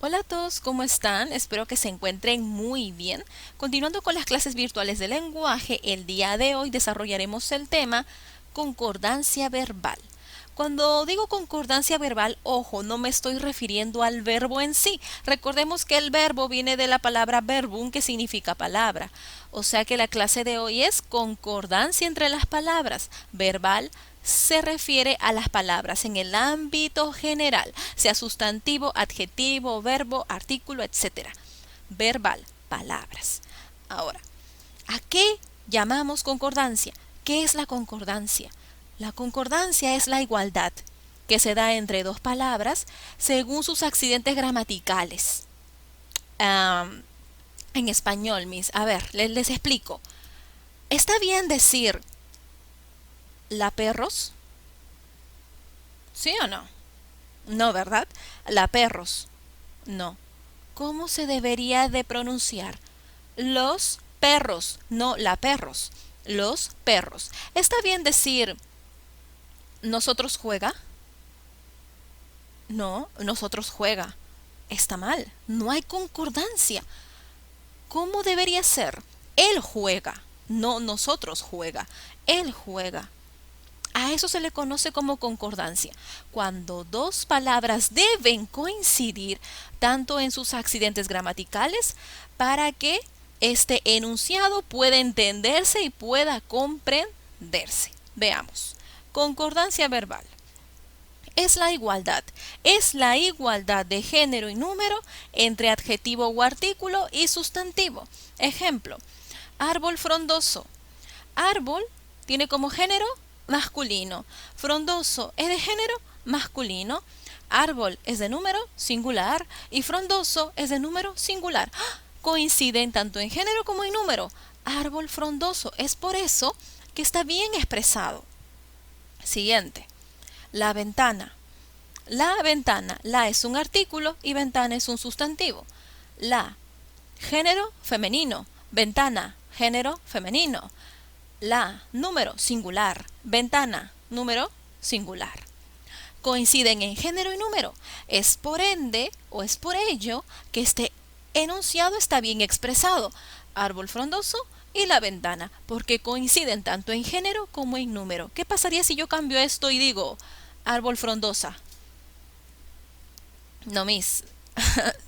Hola a todos, ¿cómo están? Espero que se encuentren muy bien. Continuando con las clases virtuales de lenguaje, el día de hoy desarrollaremos el tema concordancia verbal. Cuando digo concordancia verbal, ojo, no me estoy refiriendo al verbo en sí. Recordemos que el verbo viene de la palabra verbum, que significa palabra. O sea que la clase de hoy es concordancia entre las palabras. Verbal se refiere a las palabras en el ámbito general, sea sustantivo, adjetivo, verbo, artículo, etcétera. Verbal, palabras. Ahora, ¿a qué llamamos concordancia? ¿Qué es la concordancia? La concordancia es la igualdad que se da entre dos palabras según sus accidentes gramaticales. Am, en español, a ver, les explico. ¿Está bien decir la perros? ¿Sí o no? No, ¿verdad? La perros. No. ¿Cómo se debería de pronunciar? Los perros, no la perros. Los perros. ¿Está bien decir nosotros juega? No, nosotros juega. Está mal. No hay concordancia. ¿Cómo debería ser? Él juega. No nosotros juega. Él juega. A eso se le conoce como concordancia, cuando dos palabras deben coincidir tanto en sus accidentes gramaticales para que este enunciado pueda entenderse y pueda comprenderse. Veamos. Concordancia verbal. Es la igualdad de género y número entre adjetivo o artículo y sustantivo. Ejemplo, árbol frondoso. Árbol tiene como género masculino. Frondoso es de género masculino. Árbol es de número singular y frondoso es de número singular. ¡Ah! Coinciden tanto en género como en número. Árbol frondoso. Es por eso que está bien expresado. Siguiente. La ventana. La ventana. La es un artículo y ventana es un sustantivo. La. Género femenino. Ventana. Género femenino. La, número singular. Ventana, número singular. Coinciden en género y número. Es por ende o es por ello que este enunciado está bien expresado. Árbol frondoso y la ventana, porque coinciden tanto en género como en número. ¿Qué pasaría si yo cambio esto y digo árbol frondosa? No,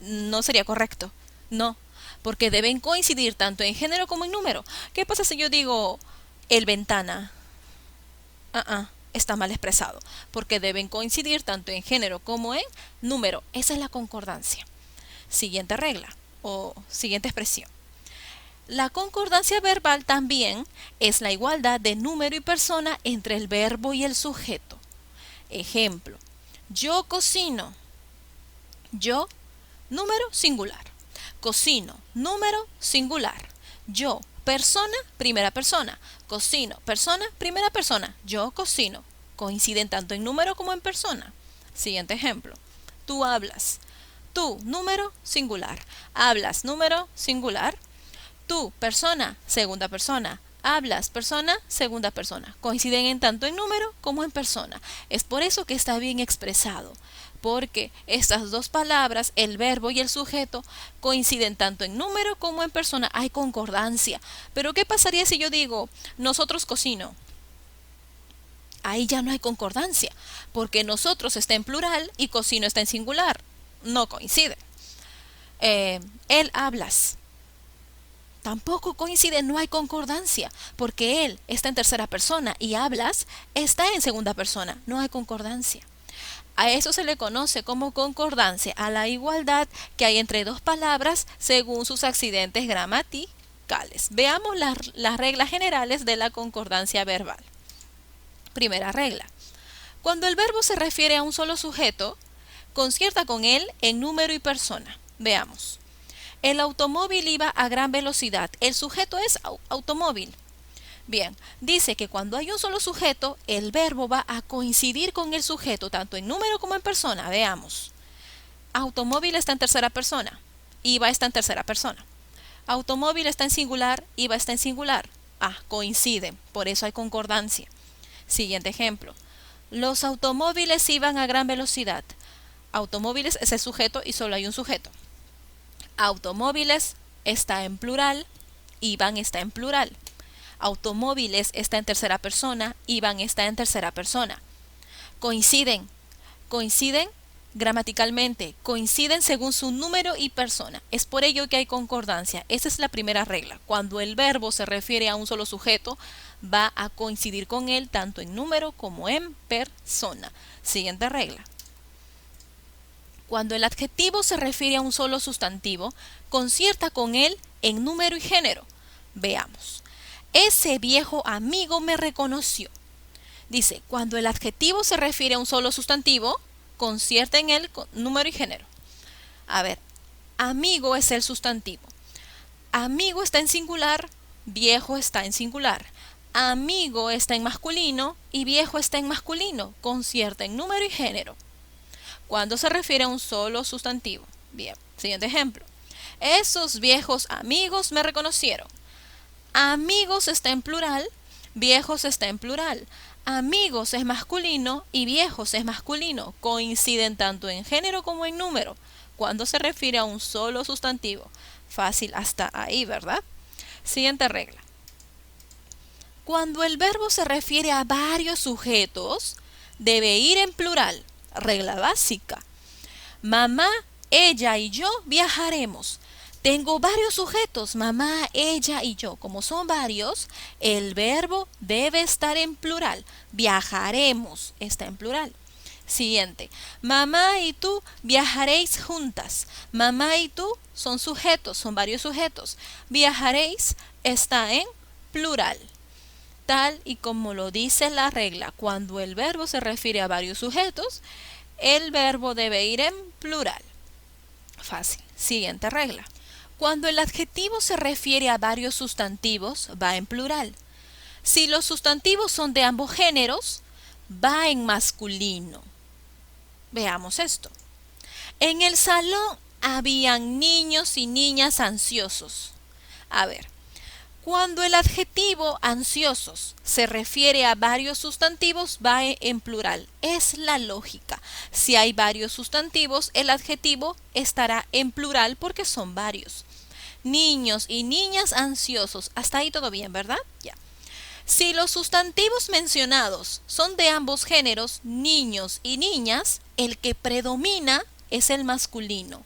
no sería correcto. No, porque deben coincidir tanto en género como en número. ¿Qué pasa si yo digo el ventana? Está mal expresado, porque deben coincidir tanto en género como en número. Esa es la concordancia. Siguiente regla o siguiente expresión. La concordancia verbal también es la igualdad de número y persona entre el verbo y el sujeto. Ejemplo, yo cocino. Yo, número singular. Cocino, número singular. Yo, persona, primera persona. Cocino, persona, primera persona. Yo cocino. Coinciden tanto en número como en persona. Siguiente ejemplo. Tú hablas. Tú, número singular. Hablas, número singular. Tú, persona, segunda persona. Hablas, persona, segunda persona. Coinciden en tanto en número como en persona. Es por eso que está bien expresado, porque estas dos palabras, el verbo y el sujeto, coinciden tanto en número como en persona. Hay concordancia. Pero ¿qué pasaría si yo digo nosotros cocino? Ahí ya no hay concordancia, porque nosotros está en plural y cocino está en singular. No coincide. Él hablas. Tampoco coincide, no hay concordancia, porque él está en tercera persona y hablas está en segunda persona. No hay concordancia. A eso se le conoce como concordancia, a la igualdad que hay entre dos palabras según sus accidentes gramaticales. Veamos las reglas generales de la concordancia verbal. Primera regla. Cuando el verbo se refiere a un solo sujeto, concierta con él en número y persona. Veamos. El automóvil iba a gran velocidad. El sujeto es automóvil. Bien, dice que cuando hay un solo sujeto, el verbo va a coincidir con el sujeto tanto en número como en persona. Veamos. Automóvil está en tercera persona. Iba está en tercera persona. Automóvil está en singular. Iba está en singular. Coinciden. Por eso hay concordancia. Siguiente ejemplo. Los automóviles iban a gran velocidad. Automóviles es el sujeto y solo hay un sujeto. Automóviles está en plural, iban está en plural. Automóviles está en tercera persona, iban está en tercera persona. Coinciden, coinciden gramaticalmente, coinciden según su número y persona. Es por ello que hay concordancia. Esa es la primera regla. Cuando el verbo se refiere a un solo sujeto, va a coincidir con él tanto en número como en persona. Siguiente regla. Cuando el adjetivo se refiere a un solo sustantivo, concierta con él en número y género. Veamos. Ese viejo amigo me reconoció. Dice, cuando el adjetivo se refiere a un solo sustantivo, concierta en él con número y género. A ver, amigo es el sustantivo. Amigo está en singular, viejo está en singular. Amigo está en masculino y viejo está en masculino. Concierta en número y género. Cuando se refiere a un solo sustantivo. Bien, siguiente ejemplo. Esos viejos amigos me reconocieron. Amigos está en plural, viejos está en plural. Amigos es masculino y viejos es masculino. Coinciden tanto en género como en número. Cuando se refiere a un solo sustantivo. Fácil hasta ahí, ¿verdad? Siguiente regla. Cuando el verbo se refiere a varios sujetos, debe ir en plural. Regla básica. Mamá, ella y yo viajaremos. Tengo varios sujetos, mamá, ella y yo. Como son varios, el verbo debe estar en plural. Viajaremos está en plural. Siguiente. Mamá y tú viajaréis juntas. Mamá y tú son sujetos, son varios sujetos. Viajaréis está en plural. Tal y como lo dice la regla, cuando el verbo se refiere a varios sujetos, el verbo debe ir en plural. Fácil. Siguiente regla. Cuando el adjetivo se refiere a varios sustantivos, va en plural. Si los sustantivos son de ambos géneros, va en masculino. Veamos esto. En el salón habían niños y niñas ansiosos. A ver, cuando el adjetivo ansiosos se refiere a varios sustantivos, va en plural. Es la lógica. Si hay varios sustantivos, el adjetivo estará en plural porque son varios. Niños y niñas ansiosos. Hasta ahí todo bien, ¿verdad? Ya. Si los sustantivos mencionados son de ambos géneros, niños y niñas, el que predomina es el masculino.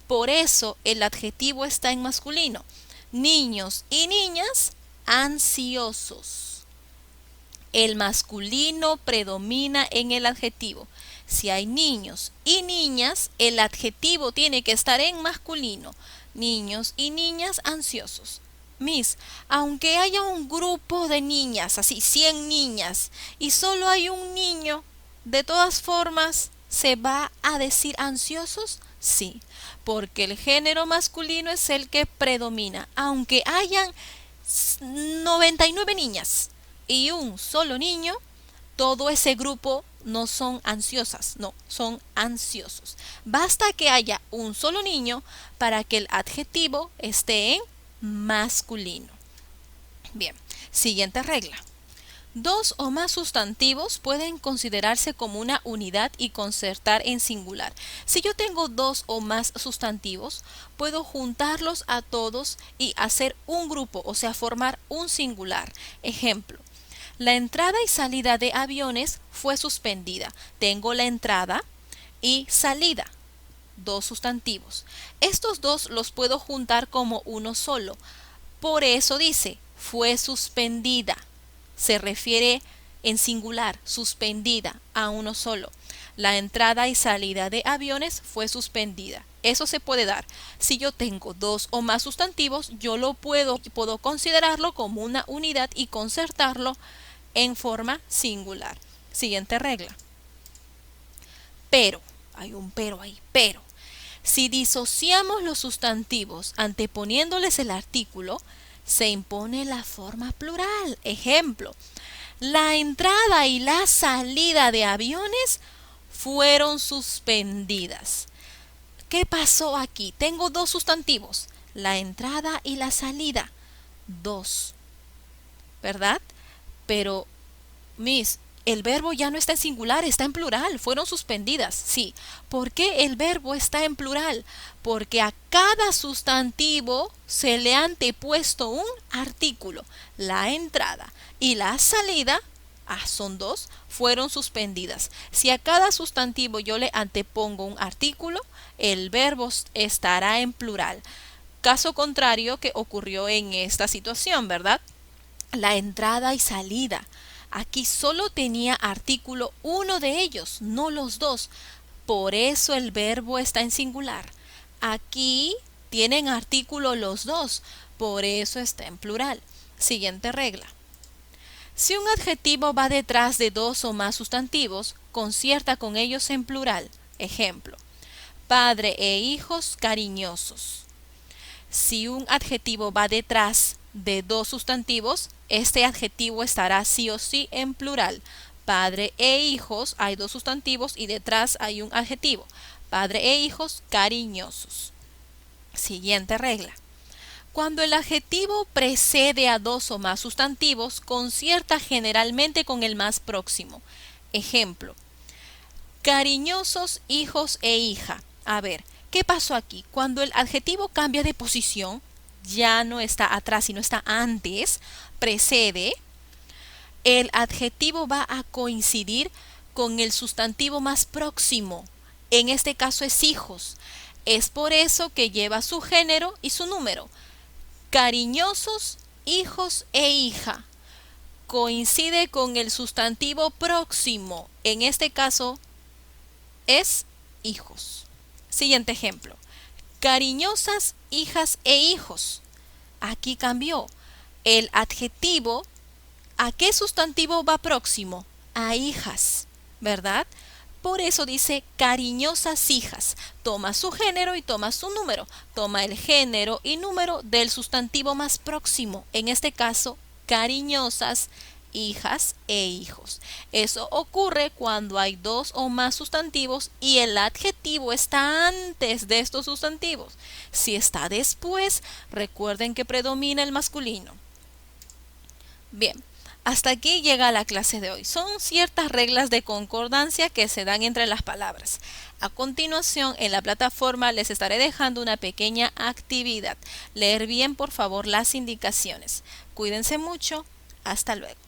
Por eso el adjetivo está en masculino. Niños y niñas ansiosos. El masculino predomina en el adjetivo. Si hay niños y niñas, el adjetivo tiene que estar en masculino. Niños y niñas ansiosos. Miss, aunque haya un grupo de niñas, así 100 niñas, y solo hay un niño, de todas formas, ¿se va a decir ansiosos? Sí, porque el género masculino es el que predomina. Aunque hayan 99 niñas y un solo niño, todo ese grupo no son ansiosas, no, son ansiosos. Basta que haya un solo niño para que el adjetivo esté en masculino. Bien, siguiente regla. Dos o más sustantivos pueden considerarse como una unidad y concertar en singular. Si yo tengo dos o más sustantivos, puedo juntarlos a todos y hacer un grupo, o sea, formar un singular. Ejemplo, la entrada y salida de aviones fue suspendida. Tengo la entrada y salida, dos sustantivos. Estos dos los puedo juntar como uno solo. Por eso dice, fue suspendida. Se refiere en singular, suspendida, a uno solo. La entrada y salida de aviones fue suspendida. Eso se puede dar. Si yo tengo dos o más sustantivos, yo puedo considerarlo como una unidad y concertarlo en forma singular. Siguiente regla. Pero, hay un pero ahí, pero. Si disociamos los sustantivos anteponiéndoles el artículo, se impone la forma plural. Ejemplo, la entrada y la salida de aviones fueron suspendidas. ¿Qué pasó aquí? Tengo dos sustantivos, la entrada y la salida. Dos, ¿verdad? Pero, Miss, el verbo ya no está en singular, está en plural, fueron suspendidas. Sí. ¿Por qué el verbo está en plural? Porque a cada sustantivo se le ha antepuesto un artículo. La entrada y la salida, son dos, fueron suspendidas. Si a cada sustantivo yo le antepongo un artículo, el verbo estará en plural. Caso contrario que ocurrió en esta situación, ¿verdad? La entrada y salida. Aquí solo tenía artículo uno de ellos, no los dos. Por eso el verbo está en singular. Aquí tienen artículo los dos, por eso está en plural. Siguiente regla. Si un adjetivo va detrás de dos o más sustantivos, concierta con ellos en plural. Ejemplo, padre e hijos cariñosos. Si un adjetivo va detrás de dos sustantivos, este adjetivo estará sí o sí en plural. Padre e hijos, hay dos sustantivos y detrás hay un adjetivo. Padre e hijos cariñosos. Siguiente regla. Cuando el adjetivo precede a dos o más sustantivos, concierta generalmente con el más próximo. Ejemplo, cariñosos hijos e hija. A ver, ¿qué pasó aquí? Cuando el adjetivo cambia de posición, ya no está atrás, sino está antes, precede, el adjetivo va a coincidir con el sustantivo más próximo. En este caso es hijos. Es por eso que lleva su género y su número. Cariñosos, hijos e hija. Coincide con el sustantivo próximo. En este caso es hijos. Siguiente ejemplo. Cariñosas hijas e hijos. Aquí cambió. El adjetivo, ¿a qué sustantivo va próximo? A hijas, ¿verdad? Por eso dice cariñosas hijas. Toma su género y toma su número. Toma el género y número del sustantivo más próximo. En este caso, cariñosas hijas e hijos. Eso ocurre cuando hay dos o más sustantivos y el adjetivo está antes de estos sustantivos. Si está después, recuerden que predomina el masculino. Bien, hasta aquí llega la clase de hoy. Son ciertas reglas de concordancia que se dan entre las palabras. A continuación, en la plataforma les estaré dejando una pequeña actividad. Leer bien, por favor, las indicaciones. Cuídense mucho. Hasta luego.